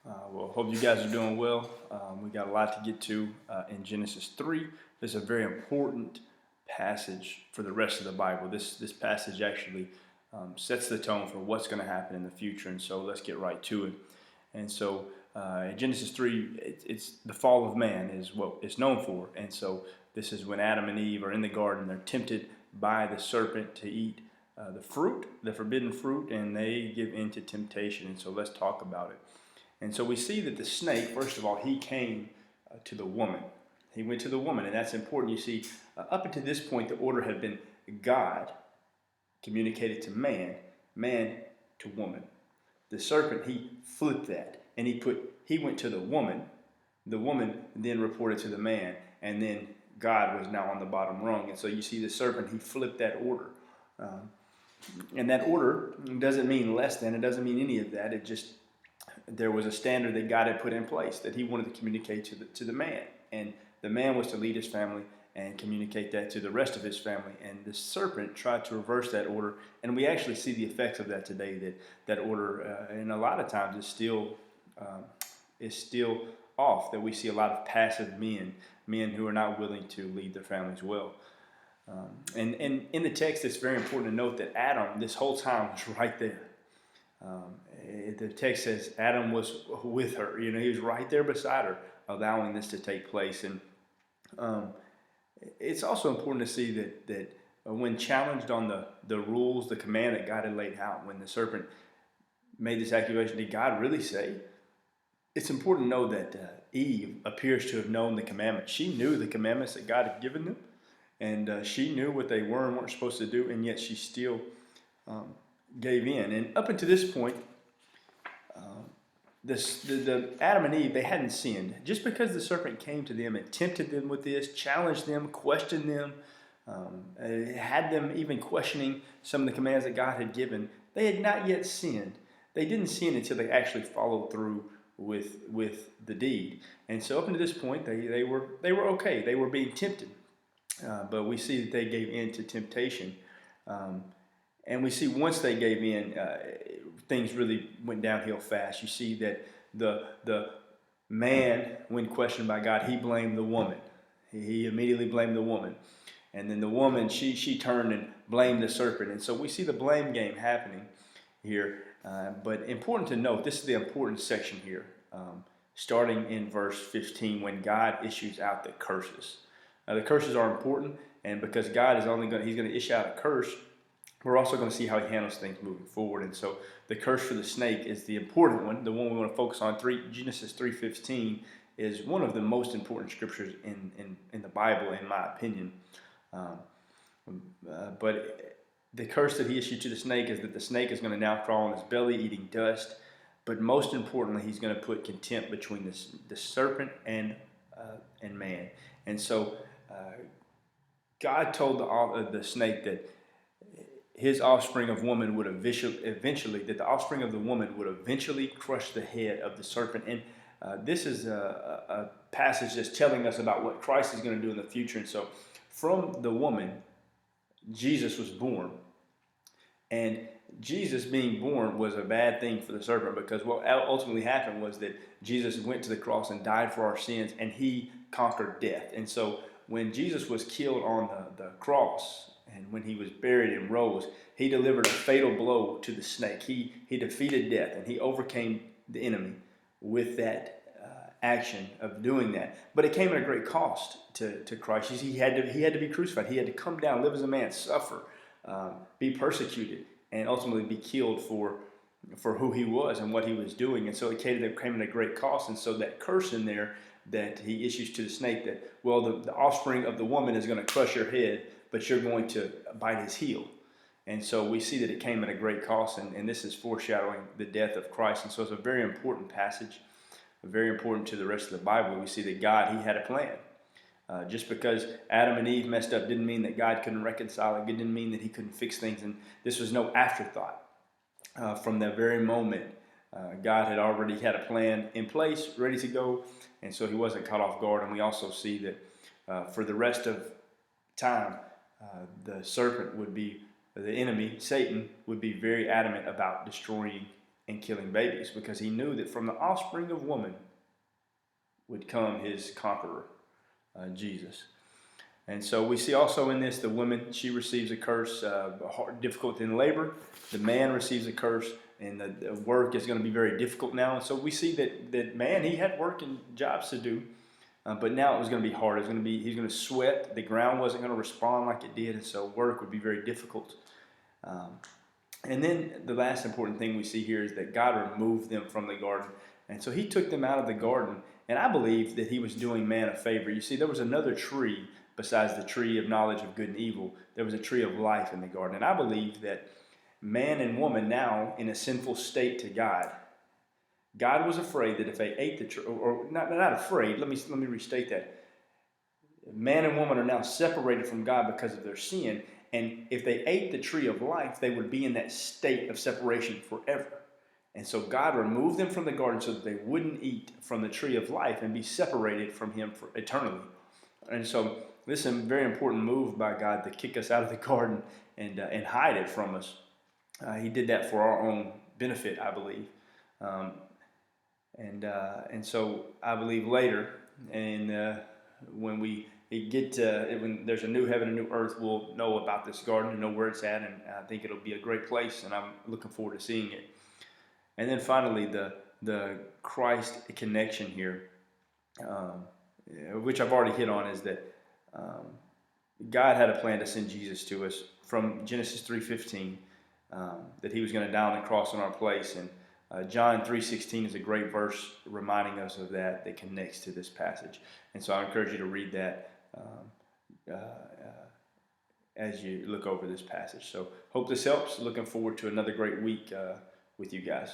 Well, hope you guys are doing well. We got a lot to get to in Genesis 3. This is a very important passage for the rest of the Bible. This passage actually sets the tone for what's going to happen in the future, and so let's get right to it. And so in Genesis 3, it's the fall of man is what it's known for. And so this is when Adam and Eve are in the garden. They're tempted by the serpent to eat the fruit, the forbidden fruit, and they give in to temptation. And so let's talk about it. And so we see that the snake, first of all, he came to the woman. He went to the woman, and that's important. You see, up until this point, the order had been God communicated to man, man to woman. The serpent, he flipped that, and he went to the woman. The woman then reported to the man, and then God was now on the bottom rung. And so you see the serpent, he flipped that order. And that order doesn't mean less than, it doesn't mean any of that. It just there was a standard that God had put in place that he wanted to communicate to the man. And the man was to lead his family and communicate that to the rest of his family. And the serpent tried to reverse that order. And we actually see the effects of that today, that order, and a lot of times is still off, that we see a lot of passive men who are not willing to lead their families well. And in the text, it's very important to note that Adam, this whole time, was right there. The text says Adam was with her. You know, he was right there beside her, allowing this to take place. And it's also important to see that when challenged on the rules, the command that God had laid out, when the serpent made this accusation, did God really say? It's important to know that Eve appears to have known the commandments. She knew the commandments that God had given them, and she knew what they were and weren't supposed to do, and yet she still gave in. And up until this point, the Adam and Eve, they hadn't sinned. Just because the serpent came to them and tempted them with this, challenged them, questioned them, had them even questioning some of the commands that God had given, they had not yet sinned. They didn't sin until they actually followed through with the deed. And so up until this point, they were okay. They were being tempted, but we see that they gave in to temptation. And we see once they gave in, things really went downhill fast. You see that the man, when questioned by God, he blamed the woman. He immediately blamed the woman. And then the woman, she turned and blamed the serpent. And so we see the blame game happening here. But important to note, this is the important section here, starting in verse 15, when God issues out the curses. Now, the curses are important, and because God is he's going to issue out a curse, we're also going to see how he handles things moving forward. And so the curse for the snake is the important one, the one we want to focus on. Genesis 3:15 is one of the most important scriptures in the Bible, in my opinion. But the curse that he issued to the snake is that the snake is going to now crawl on his belly, eating dust. But most importantly, he's going to put contempt between the serpent and man. And so God told the snake that his offspring of woman would eventually, that the offspring of the woman would eventually crush the head of the serpent. And this is a passage that's telling us about what Christ is going to do in the future. And so from the woman, Jesus was born. And Jesus being born was a bad thing for the serpent, because what ultimately happened was that Jesus went to the cross and died for our sins, and he conquered death. And so when Jesus was killed on the cross, and when he was buried and rose, he delivered a fatal blow to the snake. He defeated death, and he overcame the enemy with that action of doing that. But it came at a great cost to Christ. You see, he had to be crucified. He had to come down, live as a man, suffer, be persecuted, and ultimately be killed for who he was and what he was doing. And so it came at a great cost. And so that curse in there that he issues to the snake, that, well, the offspring of the woman is going to crush your head, but you're going to bite his heel. And so we see that it came at a great cost, and this is foreshadowing the death of Christ. And so it's a very important passage, very important to the rest of the Bible. We see that God, he had a plan. Just because Adam and Eve messed up didn't mean that God couldn't reconcile it. It didn't mean that he couldn't fix things. And this was no afterthought. From that very moment, God had already had a plan in place, ready to go. And so he wasn't caught off guard. And we also see that for the rest of time, the serpent would be, the enemy, Satan, would be very adamant about destroying and killing babies, because he knew that from the offspring of woman would come his conqueror, Jesus. And so we see also in this, the woman, she receives a curse, difficult in labor. The man receives a curse, and the work is going to be very difficult now. And so we see that man, he had work and jobs to do, but now it was going to be hard. He's going to sweat. The ground wasn't going to respond like it did, and so work would be very difficult. And then the last important thing we see here is that God removed them from the garden. And so he took them out of the garden, and I believe that he was doing man a favor. You see, there was another tree besides the tree of knowledge of good and evil. There was a tree of life in the garden. And I believe that man and woman now in a sinful state to God, God was afraid that if they ate the tree, or not afraid, let me restate that. Man and woman are now separated from God because of their sin. And if they ate the tree of life, they would be in that state of separation forever. And so God removed them from the garden so that they wouldn't eat from the tree of life and be separated from him for eternally. And so this is a very important move by God to kick us out of the garden and hide it from us. He did that for our own benefit, I believe. And so I believe later, and when we when there's a new heaven and new earth, we'll know about this garden and know where it's at, and I think it'll be a great place, and I'm looking forward to seeing it. And then finally, the Christ connection here, which I've already hit on, is that God had a plan to send Jesus to us from Genesis 3:15, that he was going to die on the cross in our place. And John 3:16 is a great verse reminding us of that connects to this passage. And so I encourage you to read that as you look over this passage. So hope this helps. Looking forward to another great week with you guys.